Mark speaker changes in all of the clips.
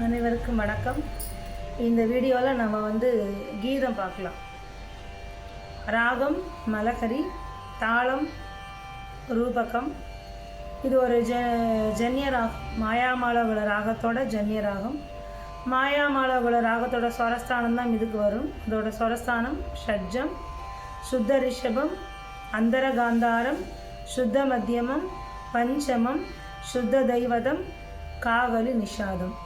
Speaker 1: அனைவருக்கும் வணக்கம். இந்த வீடியோவில் நம்ம கீதம் பார்க்கலாம். ராகம் மலகரி, தாளம் ரூபகம். இது ஒரு ஜன்ய ராகம், மாயாமாலகுல ராகத்தோட ஜன்ய ராகம். மாயாமாலகுல ராகத்தோட ஸ்வரஸ்தானம் தான் இதுக்கு வரும். இதோட ஸ்வரஸ்தானம் ஷட்ஜம், சுத்த ரிஷபம், அந்தர காந்தாரம், சுத்த மத்தியமம், பஞ்சமம், சுத்த தைவதம், காவலி நிஷாதம்.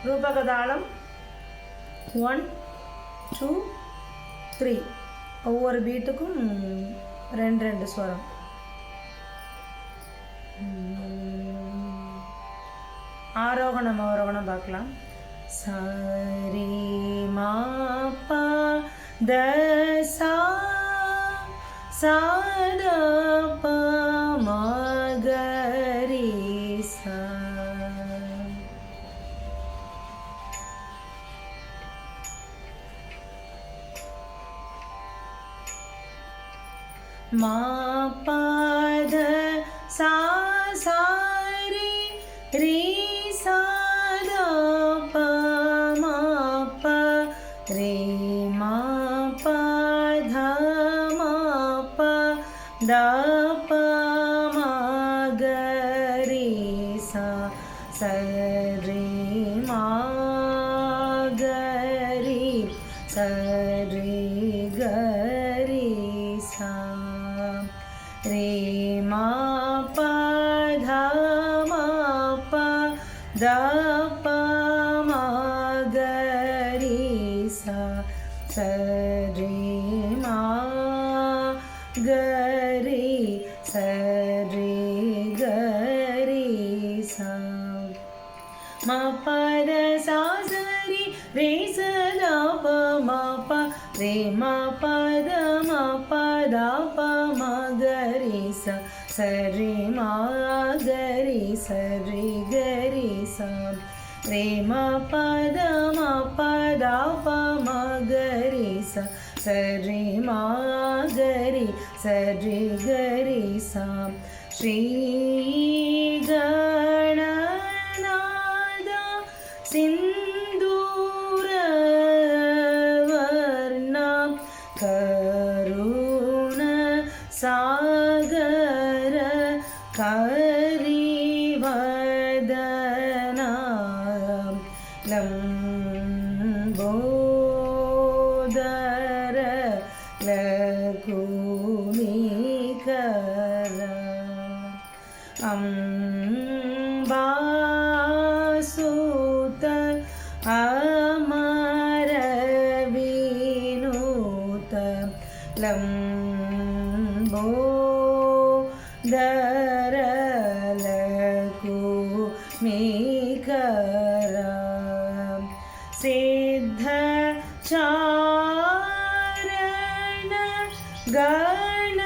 Speaker 1: ரூபகதாளம் 1 2 3. ஒவ்வொரு பீட்டுக்கும் 2 ஸ்வரம். ஆரோகணம் அவரோகணம் பார்க்கலாம். சாரி மா பா த சா சா த ப ம க ரி சா. மா பா த சா சா ரி ரி சா த ப மா ப ரே மா ப த மா ப த ப மா க ரி சா ச ரே மா க ரி ச ரே க ரி சா ரே மா ப த மா ப த ப மா க ரி சா ச ரே மா க ரி ச ரே க ரி சா. மா ப த சா ச ரி ரே ச த ப மா ப ரே மா ப த மா ப த ப மா க ரி சா ச ரே மா க ரி ச ரே க ரி சா. ரே மா ப த மா ப த ப மா க ரி சா ச ரே மா க ரி ச ரே க ரி சா. ஸ்ரீ கணநாதா சிந்தூர வர்ணா கருண சாகர கரிவதனா லம்போதர லகுமிகர அம்பாசுத அமர வினூத லம்போதர லகுமிகர சித்த சாரண கணசேடித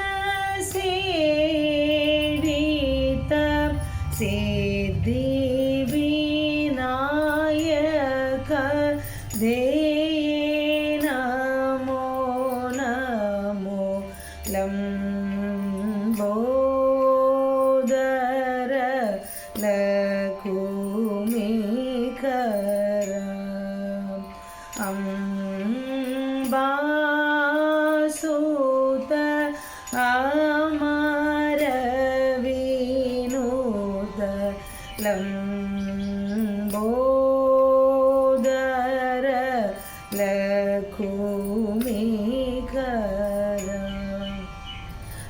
Speaker 1: சித்தி விநாயக தே நமோ நமோ லம்போதர லகுமிகர அம்பாசுத அமர வினூத லம்போதர லகுமிகர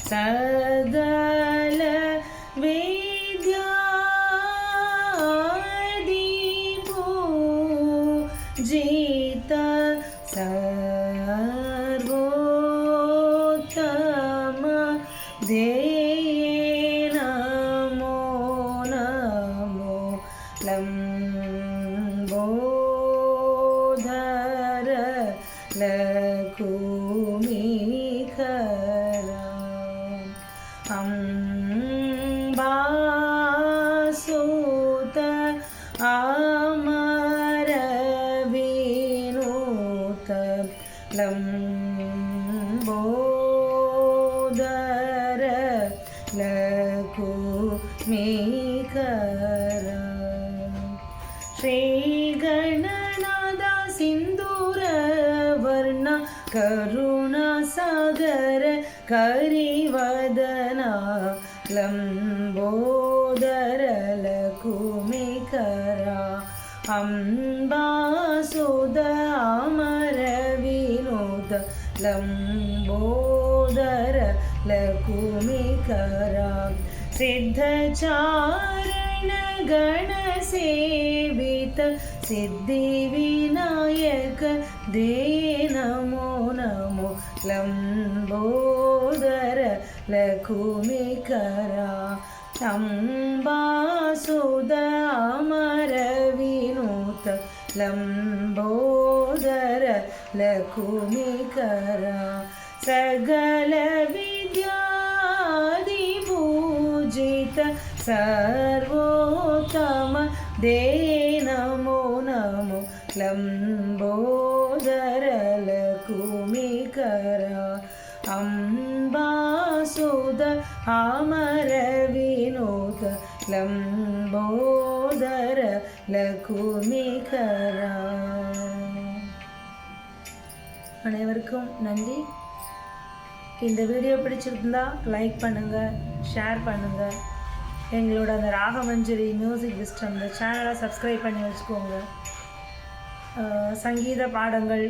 Speaker 1: சகல வித்யாதிபூஜித சர்வோத்தம தே நமோ நமோ லம்போதர லகுமிகர அம்பாசுத அமர வினூத லம்போதர லகுமிகர श्रीगणनाथ सिन्दूरवर्ण करुणासागर करिवदना लम्बोदर लकुमिकरा अम्बासुध अमर विनोद लम्बोदर लकुमिकरा सिद्धचारण गणसेवित सिद्धिविनायक दे नमो नमो लम्बोदर लकुमिकरा अम्बासुध अमर विनोद लम्बोदर लकुमिकरा सकल विद्यादिपूजित सर्वोत्तम दे नमो नमो लम्बोदर लकुमिकरा अम्बासुध अमर विनोद लम्बोदर लकुमिकरा. அனைவருக்கும் நன்றி. இந்த வீடியோ பிடிச்சிருந்தா லைக் பண்ணுங்கள், ஷேர் பண்ணுங்கள். எங்களோட அந்த ராகமஞ்சரி மியூசிக் சிஸ்டம் இந்த சேனலை சப்ஸ்கிரைப் பண்ணி வச்சுக்கோங்க. சங்கீத பாடங்கள்,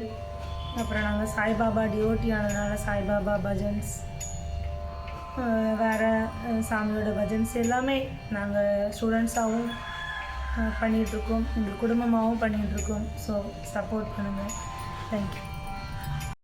Speaker 1: அப்புறம் நாங்கள் சாய்பாபா டிவோட்டி ஆனதுனால சாய்பாபா பஜன்ஸ், வேறு சாமியோட பஜன்ஸ் எல்லாமே நாங்கள் ஸ்டூடெண்ட்ஸாகவும் பண்ணிகிட்ருக்கோம், எங்கள் குடும்பமாகவும் பண்ணிகிட்ருக்கோம். ஸோ சப்போர்ட் பண்ணுங்கள். தேங்க்யூ.